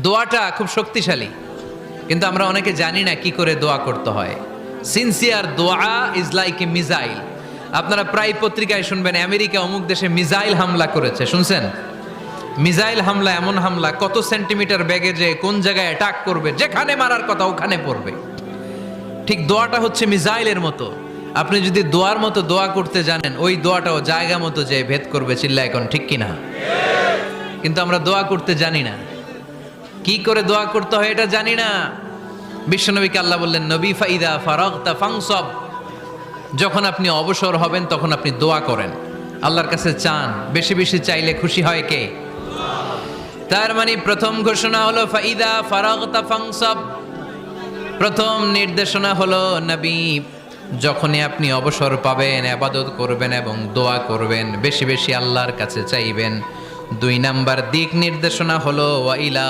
দোয়াটা খুব শক্তিশালী, কিন্তু আমরা অনেকে জানি না কি করে দোয়া করতে হয়। সিনসিয়ার দোয়া ইজ লাইক এ মিসাইল। আপনারা প্রায় পত্রিকায় শুনবেন আমেরিকা অমুক দেশে মিসাইল হামলা করেছে, শুনছেন? মিসাইল হামলা এমন হামলা, কত সেন্টিমিটার ব্যাগে যে কোন জায়গায় অ্যাটাক করবে, যেখানে মারার কথা ওখানে পড়বে। ঠিক দোয়াটা হচ্ছে মিসাইলের মতো। আপনি যদি দোয়ার মতো দোয়া করতে জানেন, ওই দোয়াটাও জায়গা মতো যে ভেদ করবে। চিল্লা এখন ঠিক কিনা? কিন্তু আমরা দোয়া করতে জানি না, কি করে দোয়া করতে হয় এটা জানি না। বিশ্বনবীকে আল্লাহ বললেন, নবী ফাইদা ফারাগতা ফানসব, যখন আপনি অবসর হবেন তখন আপনি দোয়া করেন, আল্লাহর কাছে চান। বেশি বেশি চাইলে খুশি হয় কে? তার মানে প্রথম ঘোষণা হলো ফাইদা ফারাগতা ফানসব। প্রথম নির্দেশনা হলো নবী, যখনই আপনি অবসর পাবেন ইবাদত করবেন এবং দোয়া করবেন, বেশি বেশি আল্লাহর কাছে চাইবেন। 2 নাম্বার দিক নির্দেশনা হলো ওয়াইলা